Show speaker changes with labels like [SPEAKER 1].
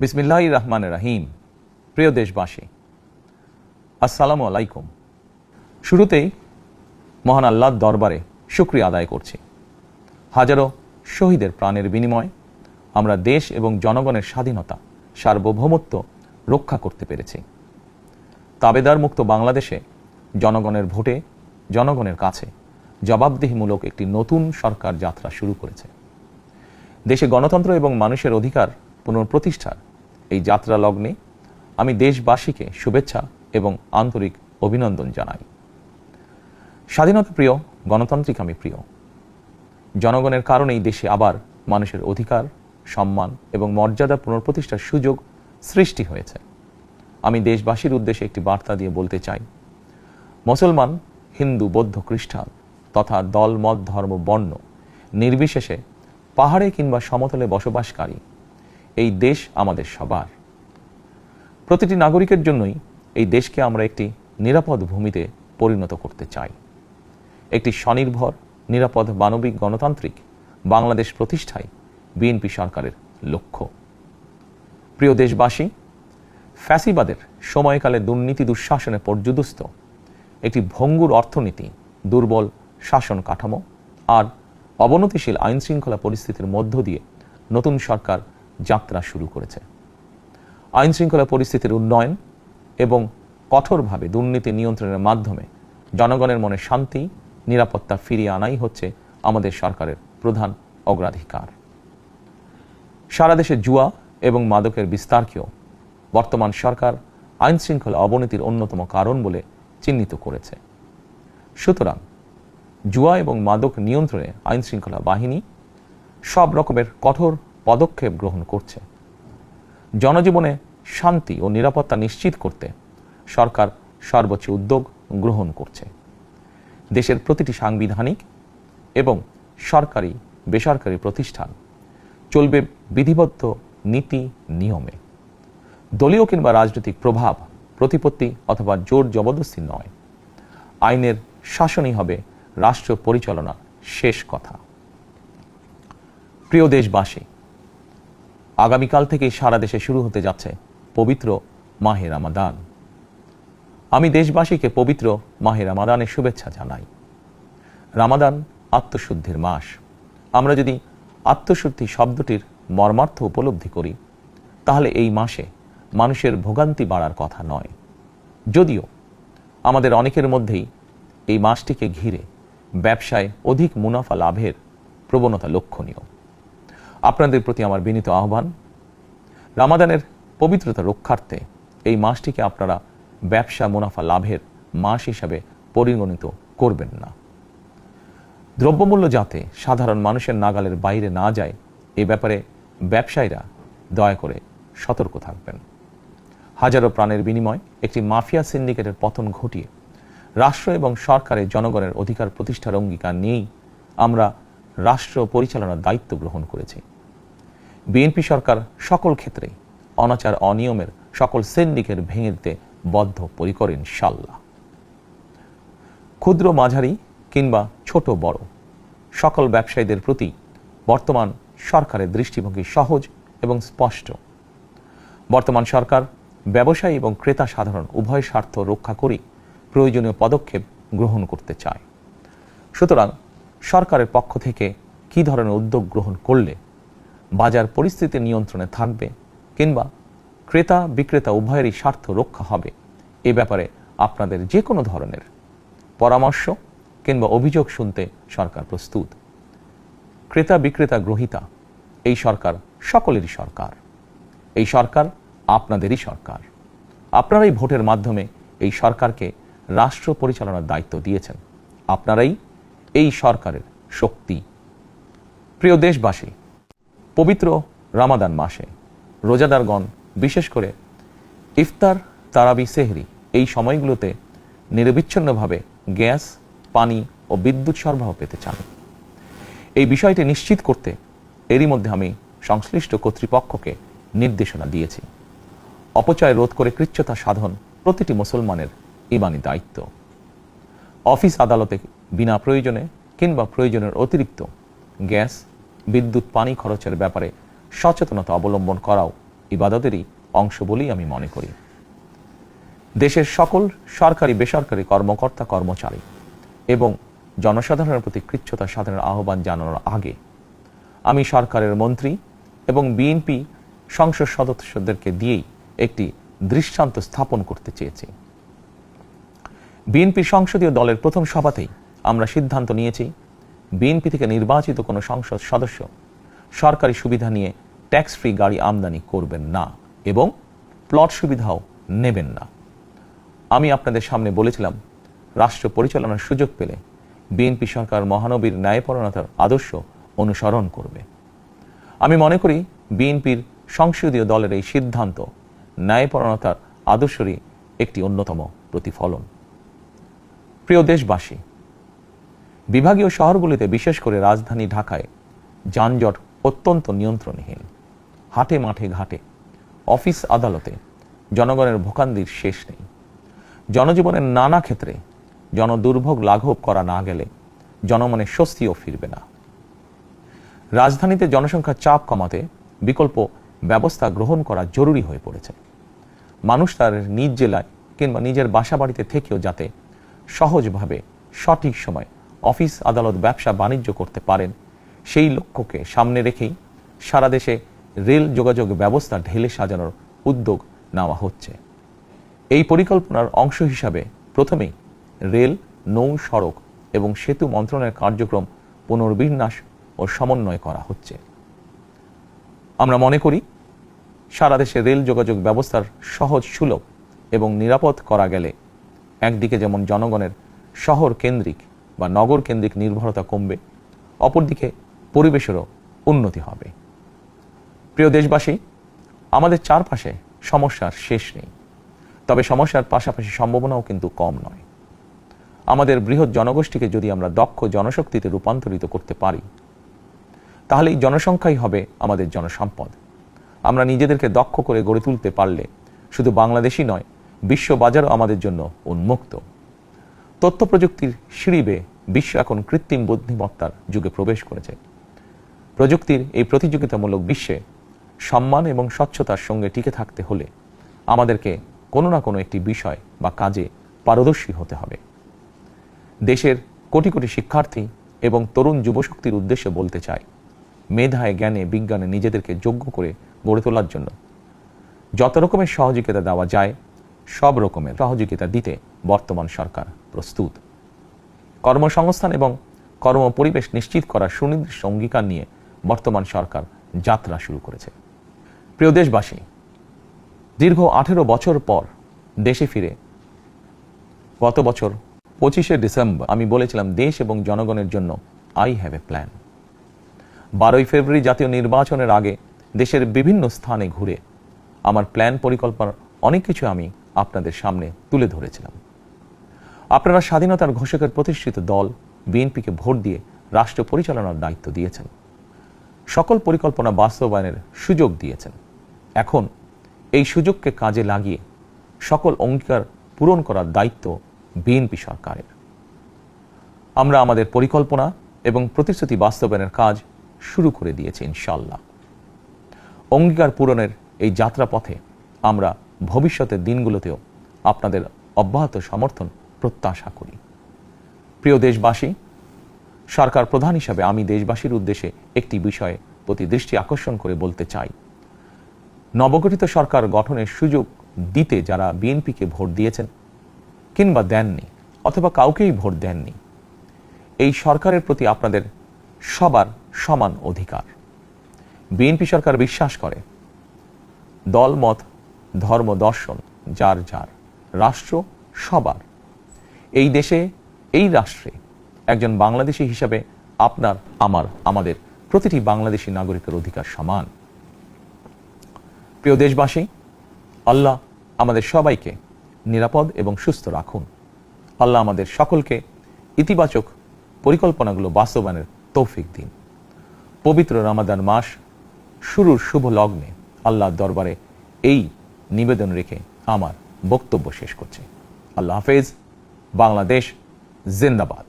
[SPEAKER 1] বিসমিল্লাহির রহমানির রহিম। প্রিয় দেশবাসী, আসসালামু আলাইকুম। শুরুতেই মহান আল্লাহর দরবারে শুকরিয়া আদায় করছি। হাজারো শহীদের প্রাণের বিনিময়ে আমরা দেশ এবং জনগণের স্বাধীনতা, সার্বভৌমত্ব রক্ষা করতে পেরেছি। তাবেদার মুক্ত বাংলাদেশে জনগণের ভোটে জনগণের কাছে জবাবদিহিমূলক একটি নতুন সরকার যাত্রা শুরু করেছে। দেশে গণতন্ত্র এবং মানুষের অধিকার পুনঃপ্রতিষ্ঠার এই যাত্রা লগ্নে আমি দেশবাসীকে শুভেচ্ছা এবং আন্তরিক অভিনন্দন জানাই। স্বাধীনতা প্রিয়, গণতান্ত্রিক আমি প্রিয়। জনগণের কারণেই দেশে আবার মানুষের অধিকার, সম্মান এবং মর্যাদা পুনঃপ্রতিষ্ঠার সুযোগ সৃষ্টি হয়েছে। আমি দেশবাসীর উদ্দেশ্যে একটি বার্তা দিয়ে বলতে চাই, মুসলমান, হিন্দু, বৌদ্ধ, খ্রিস্টান তথা দল, মত, ধর্ম, বর্ণ নির্বিশেষে পাহাড়ে কিংবা সমতলে বসবাসকারী এই দেশ আমাদের সবার। প্রতিটি নাগরিকের জন্যই এই দেশকে আমরা একটি নিরাপদ ভূমিতে পরিণত করতে চাই। একটি স্বনির্ভর, নিরাপদ, মানবিক, গণতান্ত্রিক বাংলাদেশ প্রতিষ্ঠাই বিএনপি সরকারের লক্ষ্য। প্রিয় দেশবাসী, ফ্যাসিবাদের সময়কালে দুর্নীতি দুঃশাসনে পর্যুদস্ত একটি ভঙ্গুর অর্থনীতি, দুর্বল শাসন কাঠামো আর অবনতিশীল আইনশৃঙ্খলা পরিস্থিতির মধ্য দিয়ে নতুন সরকার যাত্রা শুরু করেছে। আইনশৃঙ্খলা পরিস্থিতির উন্নয়ন এবং কঠোরভাবে দুর্নীতি নিয়ন্ত্রণের মাধ্যমে জনগণের মনে শান্তি, নিরাপত্তা ফিরিয়ে আনাই হচ্ছে আমাদের সরকারের প্রধান অগ্রাধিকার। সারা দেশে জুয়া এবং মাদকের বিস্তারকেও বর্তমান সরকার আইনশৃঙ্খলা অবনতির অন্যতম কারণ বলে চিহ্নিত করেছে। সুতরাং জুয়া এবং মাদক নিয়ন্ত্রণে আইনশৃঙ্খলা বাহিনী সব রকমের কঠোর পদক্ষেপ গ্রহণ করছে। জনজীবনে শান্তি ও নিরাপত্তা নিশ্চিত করতে সরকার সর্বোচ্চ উদ্যোগ গ্রহণ করছে। দেশের প্রতিটি সাংবিধানিক এবং সরকারি বেসরকারি প্রতিষ্ঠান চলবে বিধিবদ্ধ নীতি নিয়মে। দলীয় কিংবা রাজনৈতিক প্রভাব, প্রতিপত্তি অথবা জোর জবরদস্তি নয়। আইনের শাসনই হবে রাষ্ট্র পরিচালনার শেষ কথা। প্রিয় দেশবাসী, আগামীকাল থেকে সারা দেশে শুরু হতে যাচ্ছে পবিত্র মাহে রমাদান। আমি দেশবাসীকে পবিত্র মাহে রমাদানের শুভেচ্ছা জানাই। রমাদান আত্মশুদ্ধির মাস। আমরা যদি আত্মশুদ্ধি শব্দটির মর্মার্থ উপলব্ধি করি, তাহলে এই মাসে মানুষের ভোগান্তি বাড়ার কথা নয়। যদিও আমাদের অনেকের মধ্যেই এই মাসটিকে ঘিরে ব্যবসায় অধিক মুনাফা লাভের প্রবণতা লক্ষণীয়। আপনাদের প্রতি আমার বিনীত আহ্বান, রমাদানের পবিত্রতা রক্ষার্থে এই মাসটিকে আপনারা ব্যবসা মুনাফা লাভের মাস হিসাবে পরিগণিত করবেন না। দ্রব্যমূল্য যাতে সাধারণ মানুষের নাগালের বাইরে না যায়, এ ব্যাপারে ব্যবসায়ীরা দয়া করে সতর্ক থাকবেন। হাজারো প্রাণের বিনিময়ে একটি মাফিয়া সিন্ডিকেটের পতন ঘটিয়ে রাষ্ট্র এবং সরকারের জনগণের অধিকার প্রতিষ্ঠার অঙ্গীকার নিয়েই আমরা রাষ্ট্র পরিচালনার দায়িত্ব গ্রহণ করেছি। বিএনপি সরকার সকল ক্ষেত্রে অনাচার অনিয়মের সকল সিন্ডিকেট ভেঙে দিতে বদ্ধপরিকর ইনশাআল্লাহ। ক্ষুদ্র, মাঝারি কিংবা ছোট বড় সকল ব্যবসায়ীদের প্রতি বর্তমান সরকারের দৃষ্টিভঙ্গি সহজ এবং স্পষ্ট। বর্তমান সরকার ব্যবসায়ী এবং ক্রেতা সাধারণ উভয় স্বার্থ রক্ষা করে প্রয়োজনীয় পদক্ষেপ গ্রহণ করতে চায়। সুতরাং সরকারের পক্ষ থেকে কী ধরনের উদ্যোগ গ্রহণ করলে বাজার পরিস্থিতি নিয়ন্ত্রণে থাকবে কিংবা ক্রেতা বিক্রেতা উভয়েরই স্বার্থ রক্ষা হবে, এ ব্যাপারে আপনাদের যে কোনো ধরনের পরামর্শ কিংবা অভিযোগ শুনতে সরকার প্রস্তুত। ক্রেতা বিক্রেতা গ্রহীতা এই সরকার সকলেরই সরকার। এই সরকার আপনাদেরই সরকার। আপনারাই ভোটের মাধ্যমে এই সরকারকে রাষ্ট্র পরিচালনার দায়িত্ব দিয়েছেন। আপনারাই এই সরকারের শক্তি। প্রিয় দেশবাসী, পবিত্র রমাদান মাসে রোজাদারগণ বিশেষ করে ইফতার, তারাবি, সেহরি এই সময়গুলোতে নিরবিচ্ছিন্নভাবে গ্যাস, পানি ও বিদ্যুৎ সরবরাহ পেতে চান। এই বিষয়টি নিশ্চিত করতে এরই মধ্যে আমি সংশ্লিষ্ট কর্তৃপক্ষকে নির্দেশনা দিয়েছি। অপচয় রোধ করে কৃচ্ছতা সাধন প্রতিটি মুসলমানের ঈমানি দায়িত্ব। অফিস আদালতে বিনা প্রয়োজনে কিংবা প্রয়োজনের অতিরিক্ত গ্যাস, বিদ্যুৎ, পানি খরচের ব্যাপারে সচেতনতা অবলম্বন করাও ইবাদতেরই অংশ বলেই আমি মনে করি। দেশের সকল সরকারি বেসরকারি কর্মকর্তা কর্মচারী এবং জনসাধারণের প্রতি কৃচ্ছতা সাধনের আহ্বান জানানোর আগে আমি সরকারের মন্ত্রী এবং বিএনপি সংসদ সদস্যদেরকে দিয়েই একটি দৃষ্টান্ত স্থাপন করতে চেয়েছি। বিএনপি সংসদীয় দলের প্রথম সভাতেই আমরা সিদ্ধান্ত নিয়েছি, বিএনপি থেকে নির্বাচিত কোনো সংসদ সদস্য সরকারি সুবিধা নিয়ে ট্যাক্স ফ্রি গাড়ি আমদানি করবেন না এবং প্লট সুবিধাও নেবেন না। আমি আপনাদের সামনে বলেছিলাম, রাষ্ট্র পরিচালনার সুযোগ পেলে বিএনপি সরকার মহানবীর ন্যায়পরায়ণতার আদর্শ অনুসরণ করবে। আমি মনে করি বিএনপির সংসদীয় দলের এই সিদ্ধান্ত ন্যায়পরায়ণতার আদর্শেরই একটি অন্যতম প্রতিফলন। প্রিয় দেশবাসী, বিভাগীয় শহরগুলিতে বিশেষ করে রাজধানী ঢাকায় যানজট অত্যন্ত নিয়ন্ত্রণহীন। হাটে মাঠে ঘাটে, অফিস আদালতে জনগণের ভোগান্তির শেষ নেই। জনজীবনের নানা ক্ষেত্রে জনদুর্ভোগ লাঘব করা না গেলে জনমনে স্বস্তিও ফিরবে না। রাজধানীতে জনসংখ্যার চাপ কমাতে বিকল্প ব্যবস্থা গ্রহণ করা জরুরি হয়ে পড়েছে। মানুষ তার নিজ জেলায় কিংবা নিজের বাসা বাড়িতে থেকেও যাতে সহজভাবে সঠিক সময় অফিস আদালত ব্যবসা বাণিজ্য করতে পারেন, সেই লক্ষ্যকে সামনে রেখেই সারা দেশে রেল যোগাযোগ ব্যবস্থা ঢেলে সাজানোর উদ্যোগ নেওয়া হচ্ছে। এই পরিকল্পনার অংশ হিসাবে প্রথমেই রেল, নৌ সড়ক এবং সেতু মন্ত্রণালয়ের কার্যক্রম পুনর্বিন্যাস ও সমন্বয় করা হচ্ছে। আমরা মনে করি সারা দেশে রেল যোগাযোগ ব্যবস্থার সহজ, সুলভ এবং নিরাপদ করা গেলে একদিকে যেমন জনগণের শহর কেন্দ্রিক বা নগর কেন্দ্রিক নির্ভরতা কমবে, অপরদিকে পরিবেশেরও উন্নতি হবে। প্রিয় দেশবাসী, আমাদের চারপাশে সমস্যার শেষ নেই, তবে সমস্যার পাশাপাশি সম্ভাবনাও কিন্তু কম নয়। আমাদের বৃহৎ জনগোষ্ঠীকে যদি আমরা দক্ষ জনশক্তিতে রূপান্তরিত করতে পারি, তাহলে এই জনসংখ্যাই হবে আমাদের জনসম্পদ। আমরা নিজেদেরকে দক্ষ করে গড়ে তুলতে পারলে শুধু বাংলাদেশই নয়, বিশ্ব বাজারও আমাদের জন্য উন্মুক্ত। তথ্য প্রযুক্তির সিঁড়ি বেয়ে বিশ্ব এখন কৃত্রিম বুদ্ধিমত্তার যুগে প্রবেশ করেছে। প্রযুক্তির এই প্রতিযোগিতামূলক বিশ্বে সম্মান এবং স্বচ্ছতার সঙ্গে টিকে থাকতে হলে আমাদেরকে কোনো না কোনো একটি বিষয় বা কাজে পারদর্শী হতে হবে। দেশের কোটি কোটি শিক্ষার্থী এবং তরুণ যুবশক্তির উদ্দেশ্যে বলতে চাই, মেধায়, জ্ঞানে, বিজ্ঞানে নিজেদেরকে যোগ্য করে গড়ে তোলার জন্য যত রকমের সহযোগিতা দেওয়া যায় সব রকমের সহযোগিতা দিতে বর্তমান সরকার প্রস্তুত। কর্মসংস্থান এবং কর্মপরিবেশ নিশ্চিত করার সুনির্দিষ্ট অঙ্গীকার নিয়ে বর্তমান সরকার যাত্রা শুরু করেছে। প্রিয় দেশবাসী, দীর্ঘ 18 বছর পর দেশে ফিরে গত বছর 25শে ডিসেম্বর আমি বলেছিলাম, দেশ এবং জনগণের জন্য আই হ্যাভ এ প্ল্যান। 12ই ফেব্রুয়ারি জাতীয় নির্বাচনের আগে দেশের বিভিন্ন স্থানে ঘুরে আমার প্ল্যান পরিকল্পনার অনেক কিছু আমি আপনাদের সামনে তুলে ধরেছিলাম। আপনারা স্বাধীনতার ঘোষকের প্রতিষ্ঠিত দল বিএনপিকে ভোট দিয়ে রাষ্ট্র পরিচালনার দায়িত্ব দিয়েছেন, সকল পরিকল্পনা বাস্তবায়নের সুযোগ দিয়েছেন। এখন এই সুযোগকে কাজে লাগিয়ে সকল অঙ্গীকার পূরণ করার দায়িত্ব বিএনপি সরকারের। আমরা আমাদের পরিকল্পনা এবং প্রতিশ্রুতি বাস্তবায়নের কাজ শুরু করে দিয়েছি ইনশাআল্লাহ। অঙ্গীকার পূরণের এই যাত্রাপথে আমরা ভবিষ্যতের দিনগুলোতেও আপনাদের অব্যাহত সমর্থন প্রত্যাশা করি। প্রিয় দেশবাসী, সরকার প্রধান হিসাবে আমি দেশবাসীর উদ্দেশ্যে একটি বিষয়ে প্রতি দৃষ্টি আকর্ষণ করে বলতে চাই, নবগঠিত সরকার গঠনের সুযোগ দিতে যারা বিএনপিকে ভোট দিয়েছেন কিংবা দেননি অথবা কাউকেই ভোট দেননি, এই সরকারের প্রতি আপনাদের সবার সমান অধিকার। বিএনপি সরকার বিশ্বাস করে দল, মত, ধর্ম, দর্শন যার যার, রাষ্ট্র সবার। এই দেশে, এই রাষ্ট্রে একজন বাংলাদেশী হিসাবে আপনার, আমার, আমাদের প্রতিটি বাংলাদেশী নাগরিকের অধিকার সমান। প্রিয় দেশবাসী, আল্লাহ আমাদের সবাইকে নিরাপদ এবং সুস্থ রাখুন। আল্লাহ আমাদের সকলকে ইতিবাচক পরিকল্পনাগুলো বাস্তবায়নের তৌফিক দিন। পবিত্র রমাদান মাস শুরুর শুভ লগ্নে আল্লাহর দরবারে এই নিবেদন রেখে আমার বক্তব্য শেষ করছি। আল্লাহ হাফেজ। বাংলাদেশ জিন্দাবাদ।